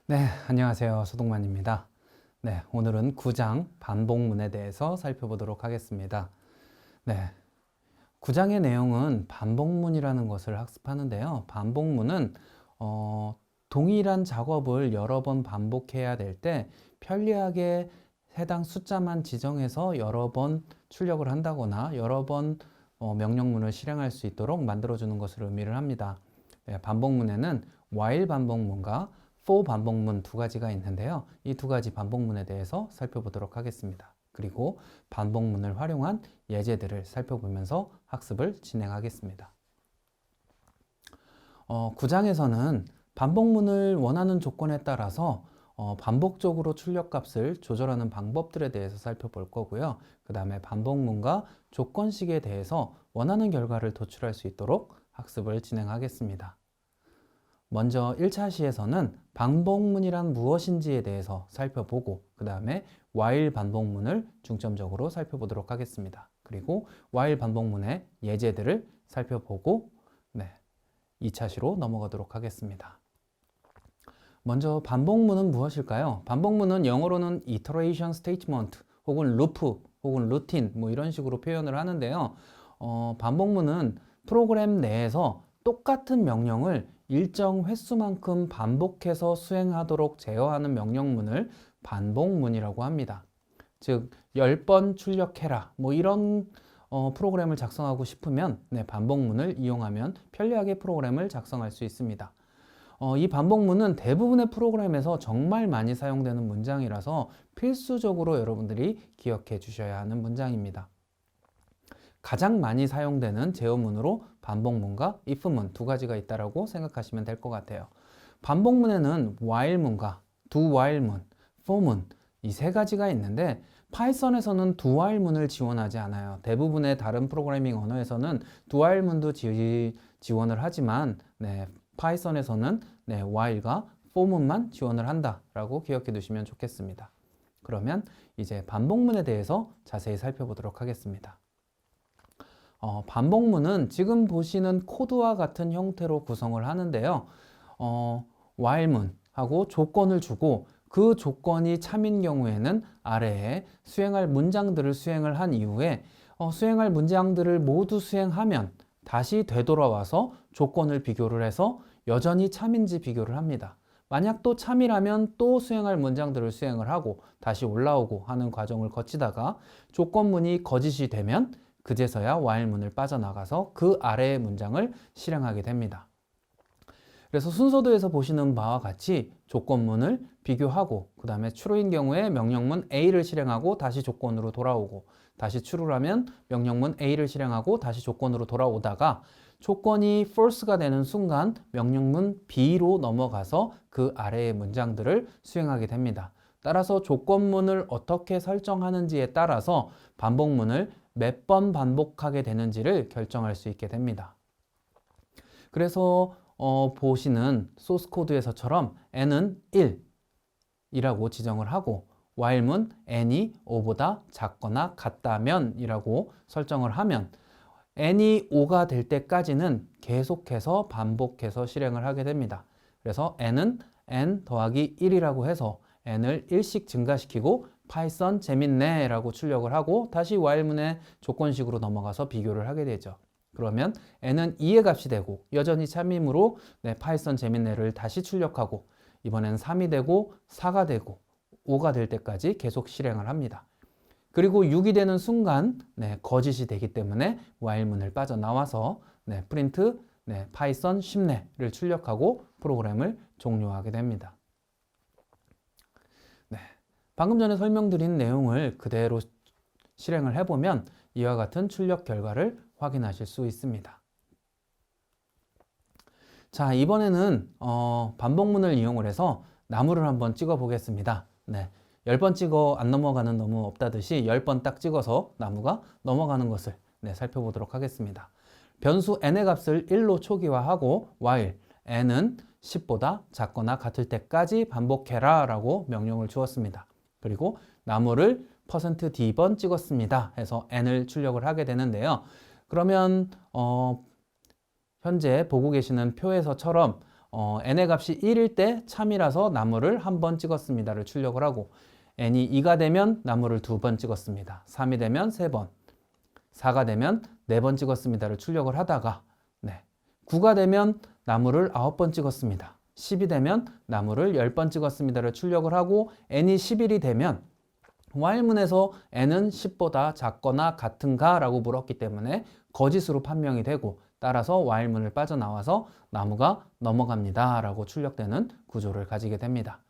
네, 안녕하세요. 소동만입니다. 네, 오늘은 9장 반복문에 대해서 살펴보도록 하겠습니다. 네, 9장의 내용은 반복문이라는 것을 학습하는데요. 반복문은 동일한 작업을 여러 번 반복해야 될 때 편리하게 해당 숫자만 지정해서 여러 번 출력을 한다거나 여러 번 명령문을 실행할 수 있도록 만들어주는 것을 의미를 합니다. 네, 반복문에는 while 반복문과 for 반복문 두 가지가 있는데요. 이 두 가지 반복문에 대해서 살펴보도록 하겠습니다. 그리고 반복문을 활용한 예제들을 살펴보면서 학습을 진행하겠습니다. 9장에서는 반복문을 원하는 조건에 따라서 반복적으로 출력값을 조절하는 방법들에 대해서 살펴볼 거고요. 그 다음에 반복문과 조건식에 대해서 원하는 결과를 도출할 수 있도록 학습을 진행하겠습니다. 먼저 1차 시에서는 반복문이란 무엇인지에 대해서 살펴보고 그 다음에 while 반복문을 중점적으로 살펴보도록 하겠습니다. 그리고 while 반복문의 예제들을 살펴보고 2차 시로 넘어가도록 하겠습니다. 먼저 반복문은 무엇일까요? 반복문은 영어로는 iteration statement 혹은 loop 혹은 routine 이런 식으로 표현을 하는데요. 반복문은 프로그램 내에서 똑같은 명령을 일정 횟수만큼 반복해서 수행하도록 제어하는 명령문을 반복문이라고 합니다. 즉 10번 출력해라 이런 프로그램을 작성하고 싶으면 반복문을 이용하면 편리하게 프로그램을 작성할 수 있습니다. 이 반복문은 대부분의 프로그램에서 정말 많이 사용되는 문장이라서 필수적으로 여러분들이 기억해 주셔야 하는 문장입니다. 가장 많이 사용되는 제어문으로 반복문과 if문 두 가지가 있다고 생각하시면 될 것 같아요. 반복문에는 while문과 do-while문, for문 이 세 가지가 있는데 파이썬에서는 do-while문을 지원하지 않아요. 대부분의 다른 프로그래밍 언어에서는 do-while문도 지원을 하지만 파이썬에서는 while과 for문만 지원을 한다라고 기억해 두시면 좋겠습니다. 그러면 이제 반복문에 대해서 자세히 살펴보도록 하겠습니다. 반복문은 지금 보시는 코드와 같은 형태로 구성을 하는데요. while문하고 조건을 주고 그 조건이 참인 경우에는 아래에 수행할 문장들을 수행을 한 이후에 수행할 문장들을 모두 수행하면 다시 되돌아와서 조건을 비교를 해서 여전히 참인지 비교를 합니다. 만약 또 참이라면 또 수행할 문장들을 수행을 하고 다시 올라오고 하는 과정을 거치다가 조건문이 거짓이 되면 그제서야 while문을 빠져나가서 그 아래의 문장을 실행하게 됩니다. 그래서 순서도에서 보시는 바와 같이 조건문을 비교하고 그 다음에 true인 경우에 명령문 A를 실행하고 다시 조건으로 돌아오고 다시 true라면 명령문 A를 실행하고 다시 조건으로 돌아오다가 조건이 false가 되는 순간 명령문 B로 넘어가서 그 아래의 문장들을 수행하게 됩니다. 따라서 조건문을 어떻게 설정하는지에 따라서 반복문을 몇 번 반복하게 되는지를 결정할 수 있게 됩니다. 그래서 보시는 소스 코드에서처럼 n은 1이라고 지정을 하고 while문 n이 5보다 작거나 같다면 이라고 설정을 하면 n이 5가 될 때까지는 계속해서 반복해서 실행을 하게 됩니다. 그래서 n은 n 더하기 1이라고 해서 n을 1씩 증가시키고 파이썬 재밌네 라고 출력을 하고 다시 while문의 조건식으로 넘어가서 비교를 하게 되죠. 그러면 n은 2의 값이 되고 여전히 참이므로 파이썬 재밌네를 다시 출력하고 이번엔 3이 되고 4가 되고 5가 될 때까지 계속 실행을 합니다. 그리고 6이 되는 순간 거짓이 되기 때문에 while문을 빠져나와서 프린트 파이썬 쉽네를 출력하고 프로그램을 종료하게 됩니다. 방금 전에 설명드린 내용을 그대로 실행을 해보면 이와 같은 출력 결과를 확인하실 수 있습니다. 자, 이번에는 반복문을 이용을 해서 나무를 한번 찍어 보겠습니다. 10번 찍어 안 넘어가는 너무 없다듯이 10번 딱 찍어서 나무가 넘어가는 것을 살펴보도록 하겠습니다. 변수 n의 값을 1로 초기화하고 while n은 10보다 작거나 같을 때까지 반복해라 라고 명령을 주었습니다. 그리고 나무를 %d번 찍었습니다 해서 n을 출력을 하게 되는데요. 그러면 현재 보고 계시는 표에서처럼 n의 값이 1일 때 참이라서 나무를 한 번 찍었습니다를 출력을 하고 n이 2가 되면 나무를 2번 찍었습니다. 3이 되면 3번, 4가 되면 4번 찍었습니다를 출력을 하다가 9가 되면 나무를 9번 찍었습니다. 10이 되면 나무를 10번 찍었습니다를 출력을 하고 n이 11이 되면 while문에서 n은 10보다 작거나 같은가 라고 물었기 때문에 거짓으로 판명이 되고 따라서 while문을 빠져나와서 나무가 넘어갑니다 라고 출력되는 구조를 가지게 됩니다.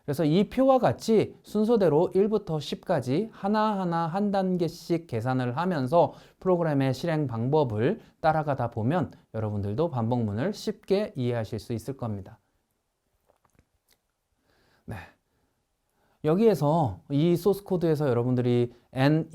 그래서 이 표와 같이 순서대로 1부터 10까지 하나하나 한 단계씩 계산을 하면서 프로그램의 실행 방법을 따라가다 보면 여러분들도 반복문을 쉽게 이해하실 수 있을 겁니다. 네. 여기에서 이 소스 코드에서 여러분들이 n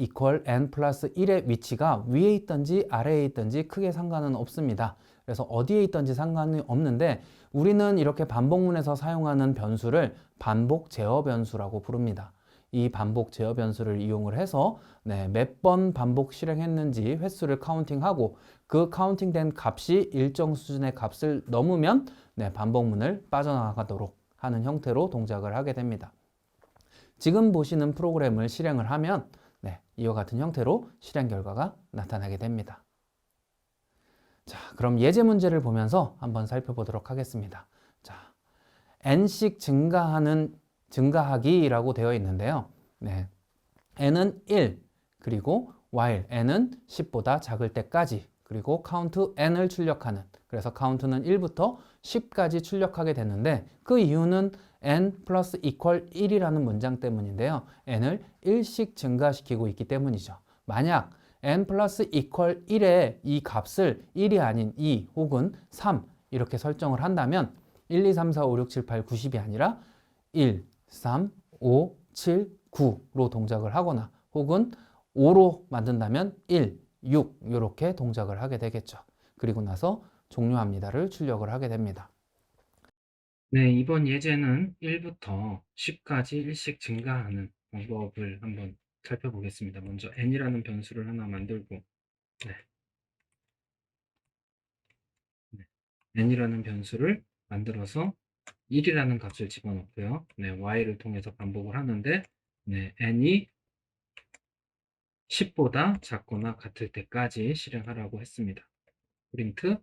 n 플러스 1의 위치가 위에 있든지 아래에 있든지 크게 상관은 없습니다. 그래서 어디에 있든지 상관이 없는데 우리는 이렇게 반복문에서 사용하는 변수를 반복 제어 변수라고 부릅니다. 이 반복 제어 변수를 이용을 해서 몇 번 반복 실행했는지 횟수를 카운팅하고 그 카운팅된 값이 일정 수준의 값을 넘으면 반복문을 빠져나가도록 하는 형태로 동작을 하게 됩니다. 지금 보시는 프로그램을 실행을 하면 이와 같은 형태로 실행 결과가 나타나게 됩니다. 자, 그럼 예제 문제를 보면서 한번 살펴보도록 하겠습니다. 자, n씩 증가하기라고 되어 있는데요. n은 1, 그리고 while n은 10보다 작을 때까지, 그리고 count n을 출력하는, 그래서 count는 1부터 10까지 출력하게 되는데 그 이유는 n 플러스 equal 1이라는 문장 때문인데요. n을 1씩 증가시키고 있기 때문이죠. 만약 n 플러스 equal 1의 이 값을 1이 아닌 2 혹은 3 이렇게 설정을 한다면 1, 2, 3, 4, 5, 6, 7, 8, 90이 아니라 1, 3, 5, 7, 9로 동작을 하거나 혹은 5로 만든다면 1, 6 이렇게 동작을 하게 되겠죠. 그리고 나서 종료합니다를 출력을 하게 됩니다. 네, 이번 예제는 1부터 10까지 일씩 증가하는 방법을 한번 살펴보겠습니다. 먼저 n이라는 변수를 하나 만들고 n이라는 변수를 만들어서 1이라는 값을 집어넣고요. y를 통해서 반복을 하는데 n이 10보다 작거나 같을 때까지 실행하라고 했습니다. 프린트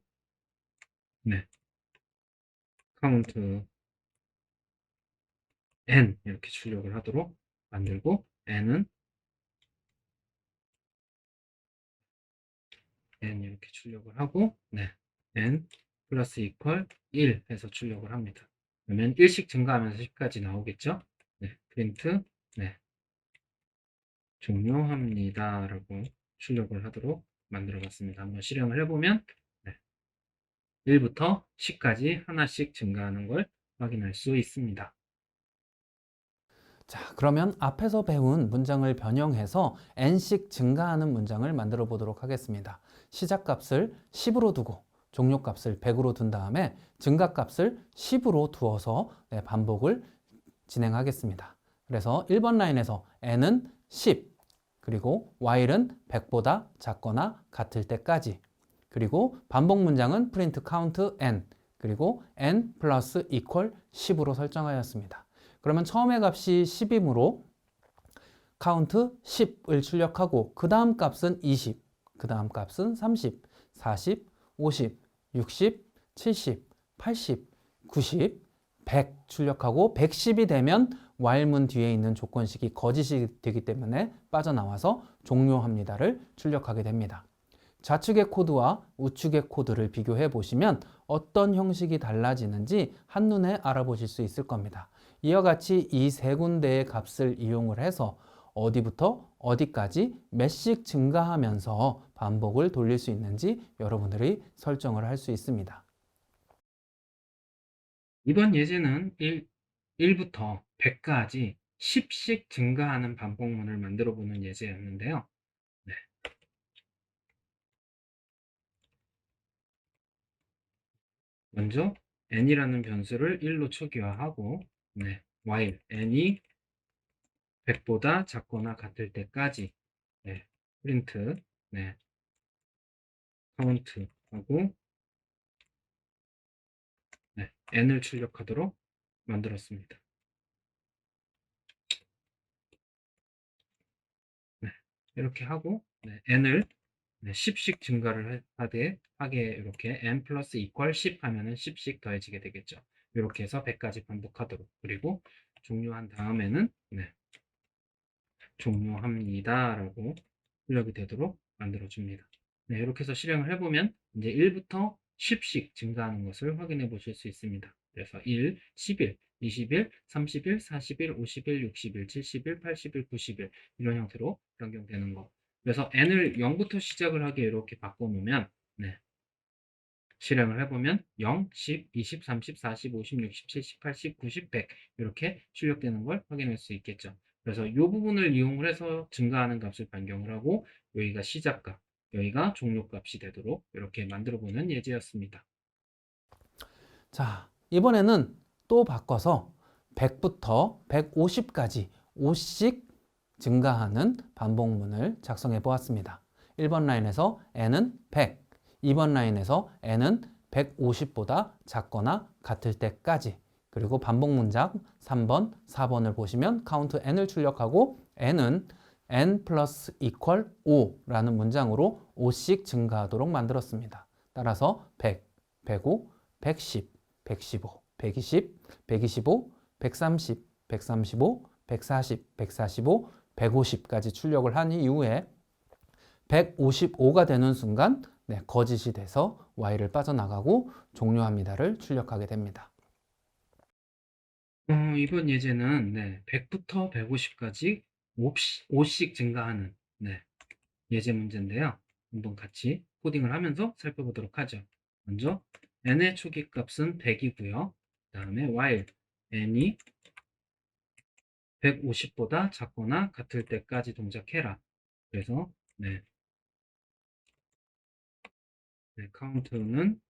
count n 이렇게 출력을 하도록 만들고 n은 n 이렇게 출력을 하고 n 플러스 이퀄 1 해서 출력을 합니다. 그러면 1씩 증가하면서 10까지 나오겠죠? 프린트 종료합니다 라고 출력을 하도록 만들어 봤습니다. 한번 실행을 해보면 1부터 10까지 하나씩 증가하는 걸 확인할 수 있습니다. 자, 그러면 앞에서 배운 문장을 변형해서 n씩 증가하는 문장을 만들어 보도록 하겠습니다. 시작값을 10으로 두고 종료값을 100으로 둔 다음에 증가값을 10으로 두어서 반복을 진행하겠습니다. 그래서 1번 라인에서 n은 10, 그리고 while은 100보다 작거나 같을 때까지, 그리고 반복 문장은 print count n, 그리고 n 플러스 equal 10으로 설정하였습니다. 그러면 처음의 값이 10이므로 count 10을 출력하고 그 다음 값은 20, 그 다음 값은 30, 40, 50, 60, 70, 80, 90, 100 출력하고 110이 되면 while문 뒤에 있는 조건식이 거짓이 되기 때문에 빠져나와서 종료합니다를 출력하게 됩니다. 좌측의 코드와 우측의 코드를 비교해 보시면 어떤 형식이 달라지는지 한눈에 알아보실 수 있을 겁니다. 이와 같이 이 세 군데의 값을 이용을 해서 어디부터 어디까지 몇씩 증가하면서 반복을 돌릴 수 있는지 여러분들이 설정을 할 수 있습니다. 이번 예제는 1부터 100까지 10씩 증가하는 반복문을 만들어 보는 예제였는데요. 먼저 n이라는 변수를 1로 초기화하고 while n이 100보다 작거나 같을 때까지 프린트 count 하고 n을 출력하도록 만들었습니다. 네, 이렇게 하고 n을 10씩 증가를 하게 이렇게 n 플러스 이퀄 10 하면은 10씩 더해지게 되겠죠. 이렇게 해서 100까지 반복하도록. 그리고 종료한 다음에는 종료합니다라고 출력이 되도록 만들어줍니다. 네, 이렇게 해서 실행을 해보면 이제 1부터 10씩 증가하는 것을 확인해 보실 수 있습니다. 그래서 1, 10일, 20일, 30일, 40일, 50일, 60일, 70일, 80일, 90일 이런 형태로 변경되는 거. 그래서 n을 0부터 시작을 하게 이렇게 바꿔놓으면 실행을 해보면 0, 10, 20, 30, 40, 50, 60, 70, 80, 90, 100 이렇게 출력되는 걸 확인할 수 있겠죠. 그래서 이 부분을 이용을 해서 증가하는 값을 변경을 하고 여기가 시작값, 여기가 종료값이 되도록 이렇게 만들어보는 예제였습니다. 자, 이번에는 또 바꿔서 100부터 150까지 5씩 증가하는 반복문을 작성해 보았습니다. 1번 라인에서 n은 100, 2번 라인에서 n은 150보다 작거나 같을 때까지, 그리고 반복 문장 3번, 4번을 보시면 count n을 출력하고 n은 n 플러스 equal 5라는 문장으로 5씩 증가하도록 만들었습니다. 따라서 100, 105, 110, 115, 120, 125, 130, 135, 140, 145, 150까지 출력을 한 이후에 155가 되는 순간 거짓이 돼서 y를 빠져나가고 종료합니다를 출력하게 됩니다. 이번 예제는 100부터 150까지 5씩 증가하는 예제 문제인데요. 한번 같이 코딩을 하면서 살펴보도록 하죠. 먼저 n의 초기값은 100이고요. 그 다음에 while n이 150보다 작거나 같을 때까지 동작해라. 그래서 count는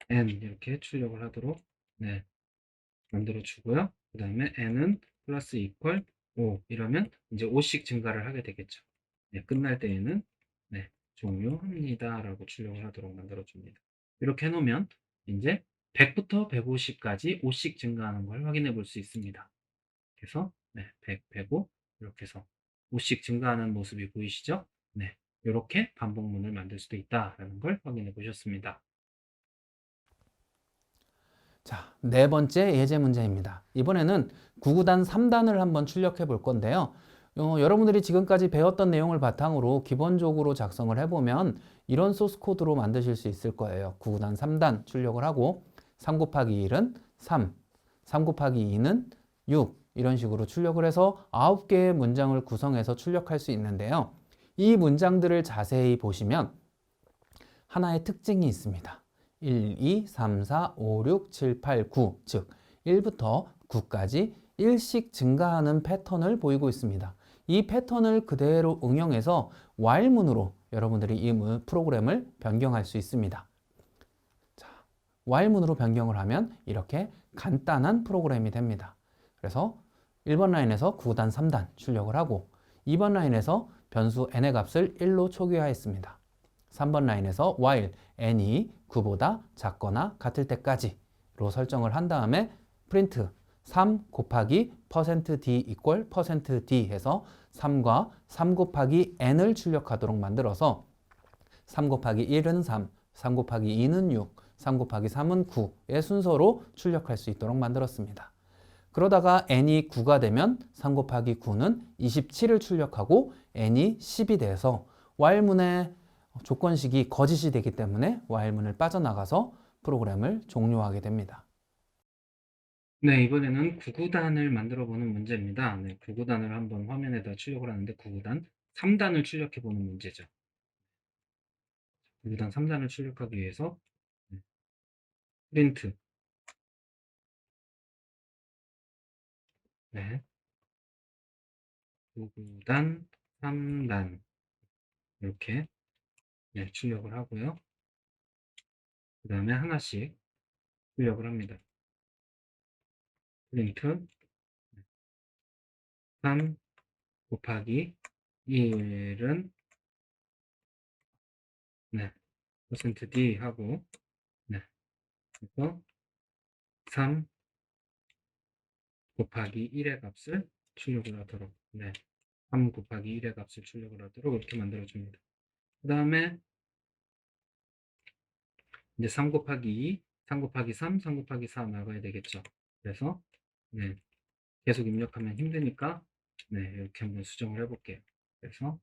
n 이렇게 출력을 하도록 만들어 주고요. 그 다음에 n은 플러스 이퀄 5 이러면 이제 5씩 증가를 하게 되겠죠. 끝날 때에는 종료합니다 라고 출력을 하도록 만들어 줍니다. 이렇게 해놓으면 이제 100부터 150까지 5씩 증가하는 걸 확인해 볼 수 있습니다. 그래서 100, 105 이렇게 해서 5씩 증가하는 모습이 보이시죠? 이렇게 반복문을 만들 수도 있다라는 걸 확인해 보셨습니다. 자, 네 번째 예제 문제입니다. 이번에는 9구단 3단을 한번 출력해 볼 건데요. 여러분들이 지금까지 배웠던 내용을 바탕으로 기본적으로 작성을 해보면 이런 소스 코드로 만드실 수 있을 거예요. 9구단 3단 출력을 하고 3 곱하기 1은 3, 3 곱하기 2는 6 이런 식으로 출력을 해서 9개의 문장을 구성해서 출력할 수 있는데요. 이 문장들을 자세히 보시면 하나의 특징이 있습니다. 1, 2, 3, 4, 5, 6, 7, 8, 9, 즉 1부터 9까지 1씩 증가하는 패턴을 보이고 있습니다. 이 패턴을 그대로 응용해서 while문으로 여러분들이 이 프로그램을 변경할 수 있습니다. 자, while문으로 변경을 하면 이렇게 간단한 프로그램이 됩니다. 그래서 1번 라인에서 9단 3단 출력을 하고 2번 라인에서 변수 n의 값을 1로 초기화했습니다. 3번 라인에서 while n이 9보다 작거나 같을 때까지로 설정을 한 다음에 프린트 3 곱하기 %d equal %d 해서 3과 3 곱하기 n을 출력하도록 만들어서 3 곱하기 1은 3, 3 곱하기 2는 6, 3 곱하기 3은 9의 순서로 출력할 수 있도록 만들었습니다. 그러다가 n이 9가 되면 3 곱하기 9는 27을 출력하고 n이 10이 돼서 while문의 조건식이 거짓이 되기 때문에 while문을 빠져나가서 프로그램을 종료하게 됩니다. 이번에는 9구단을 만들어 보는 문제입니다. 9구단을 한번 화면에다 출력을 하는데 9구단 3단을 출력해 보는 문제죠. 9구단 3단을 출력하기 위해서 프린트 9구단 3단 이렇게 출력을 하고요. 그 다음에 하나씩 출력을 합니다. 프린트 3 곱하기 1은 네, %d 하고, 네, 그래서 3 곱하기 1의 값을 출력을 하도록, 네, 3 곱하기 1의 값을 출력을 하도록 이렇게 만들어줍니다. 그 다음에 이제 3 곱하기 2, 3 곱하기 3, 3 곱하기 4 나가야 되겠죠. 그래서 네, 계속 입력하면 힘드니까 네, 이렇게 한번 수정을 해볼게요. 그래서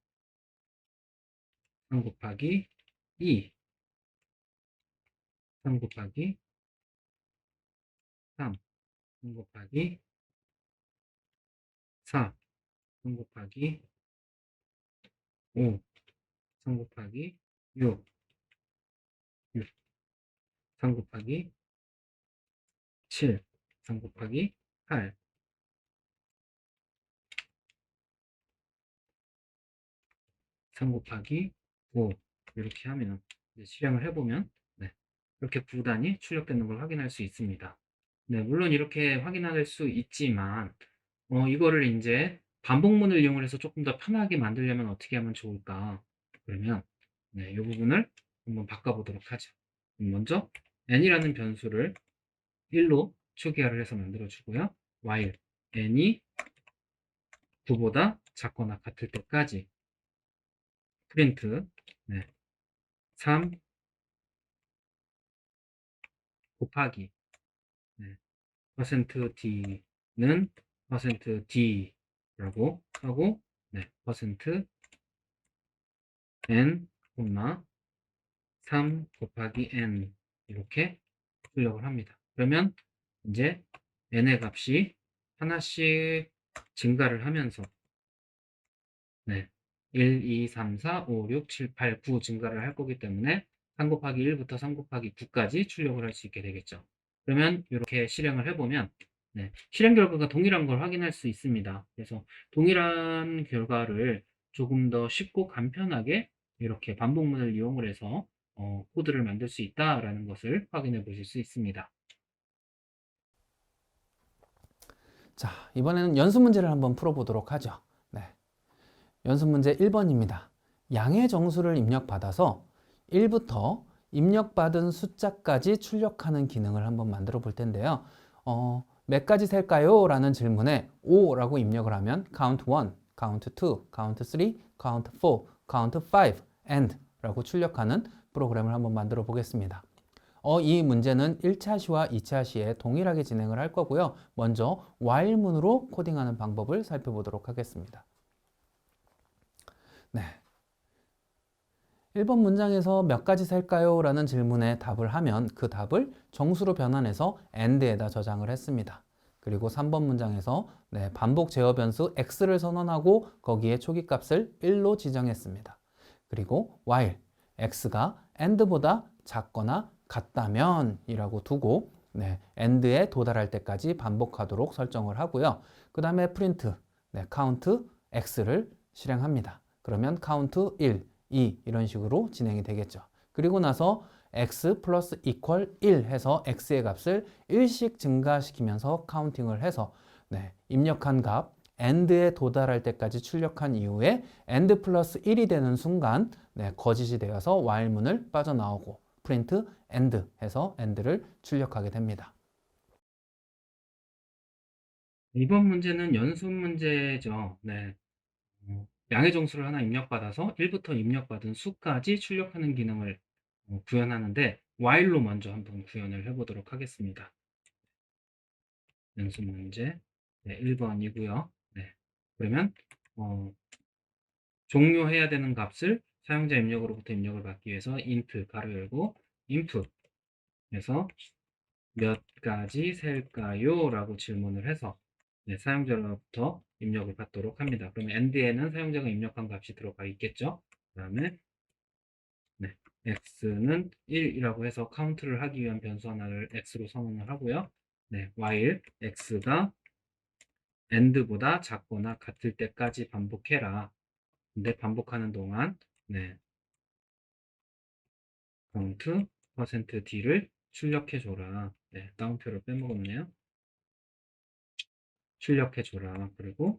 3 곱하기 2, 3 곱하기 3, 3 곱하기 4, 3 곱하기 5, 3 곱하기 6, 6, 3 곱하기 7, 3 곱하기 8, 3 곱하기 5 이렇게 하면 이제 실행을 해보면 네, 이렇게 구단이 출력되는 걸 확인할 수 있습니다. 네, 물론 이렇게 확인할 수 있지만 이거를 이제 반복문을 이용해서 조금 더 편하게 만들려면 어떻게 하면 좋을까? 그러면 네, 이 부분을 한번 바꿔보도록 하죠. 먼저 n이라는 변수를 1로 초기화를 해서 만들어주고요. while n이 9보다 작거나 같을 때까지 프린트 네, 3 곱하기 네, %d는 %d라고 하고 네, %n, 3 곱하기 n 이렇게 출력을 합니다. 그러면 이제 n의 값이 하나씩 증가를 하면서 네, 1, 2, 3, 4, 5, 6, 7, 8, 9 증가를 할 거기 때문에 3 곱하기 1부터 3 곱하기 9까지 출력을 할 수 있게 되겠죠. 그러면 이렇게 실행을 해보면 네, 실행 결과가 동일한 걸 확인할 수 있습니다. 그래서 동일한 결과를 조금 더 쉽고 간편하게 이렇게 반복문을 이용을 해서 코드를 만들 수 있다라는 것을 확인해 보실 수 있습니다. 자, 이번에는 연습 문제를 한번 풀어보도록 하죠. 네. 연습 문제 1번입니다. 양의 정수를 입력받아서 1부터 입력받은 숫자까지 출력하는 기능을 한번 만들어 볼 텐데요. 몇 가지 셀까요? 라는 질문에 5라고 입력을 하면 count 1, count 2, count 3, count 4, count 5, and 라고 출력하는 프로그램을 한번 만들어 보겠습니다. 이 문제는 1차 시와 2차 시에 동일하게 진행을 할 거고요. 먼저 while문으로 코딩하는 방법을 살펴보도록 하겠습니다. 네. 1번 문장에서 몇 가지 셀까요? 라는 질문에 답을 하면 그 답을 정수로 변환해서 and에다 저장을 했습니다. 그리고 3번 문장에서 반복 제어 변수 x를 선언하고 거기에 초기값을 1로 지정했습니다. 그리고 while x가 and보다 작거나 같다면 이라고 두고 and에 도달할 때까지 반복하도록 설정을 하고요. 그 다음에 print count x를 실행합니다. 그러면 count 1, 2 이런 식으로 진행이 되겠죠. 그리고 나서 x 플러스 equal 1 해서 x의 값을 1씩 증가시키면서 카운팅을 해서 입력한 값 and에 도달할 때까지 출력한 이후에 and 플러스 1이 되는 순간 거짓이 되어서 while문을 빠져나오고 print and 해서 and를 출력하게 됩니다. 이번 문제는 연습 문제죠. 네. 양의 정수를 하나 입력받아서 1부터 입력받은 수까지 출력하는 기능을 구현하는데 while로 먼저 한번 구현을 해보도록 하겠습니다. 연습 문제 1번이고요. 네. 그러면 종료해야 되는 값을 사용자 입력으로부터 입력을 받기 위해서 int 가로 열고 input에서 몇 가지 셀까요? 라고 질문을 해서 사용자로부터 입력을 받도록 합니다. 그러면 end에는 사용자가 입력한 값이 들어가 있겠죠. 그 다음에 x는 1이라고 해서 카운트를 하기 위한 변수 하나를 x로 선언을 하고요. while x가 and보다 작거나 같을 때까지 반복해라. 근데 반복하는 동안 count %d를 출력해줘라. 다운표를 빼먹었네요. 출력해줘라. 그리고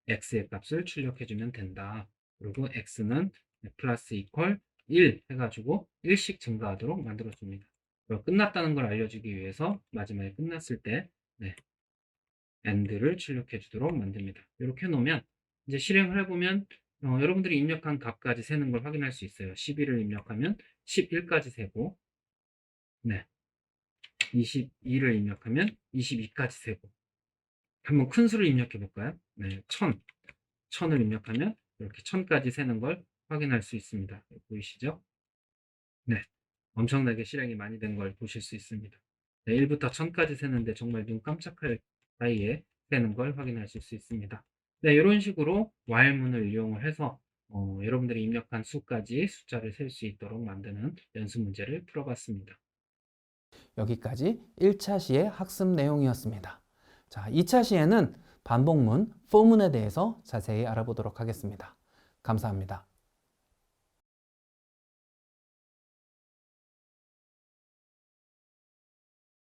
x의 값을 출력해주면 된다. 그리고 x는 플러스 이퀄 1 해가지고 1씩 증가하도록 만들어줍니다. 그리고 끝났다는 걸 알려주기 위해서 마지막에 끝났을 때 네, AND를 출력해 주도록 만듭니다. 이렇게 해놓으면 이제 실행을 해보면 여러분들이 입력한 값까지 세는 걸 확인할 수 있어요. 11을 입력하면 11까지 세고 네, 22를 입력하면 22까지 세고 한번 큰 수를 입력해 볼까요? 네, 1000을 입력하면 이렇게 1000까지 세는 걸 확인할 수 있습니다. 보이시죠? 네, 엄청나게 실행이 많이 된 걸 보실 수 있습니다. 네, 1부터 1000까지 세는데 정말 눈 깜짝할 사이에 세는 걸 확인하실 수 있습니다. 네, 이런 식으로 while문을 이용을 해서 여러분들이 입력한 수까지 숫자를 셀 수 있도록 만드는 연습 문제를 풀어봤습니다. 여기까지 1차 시의 학습 내용이었습니다. 자, 2차 시에는 반복문, for문에 대해서 자세히 알아보도록 하겠습니다. 감사합니다.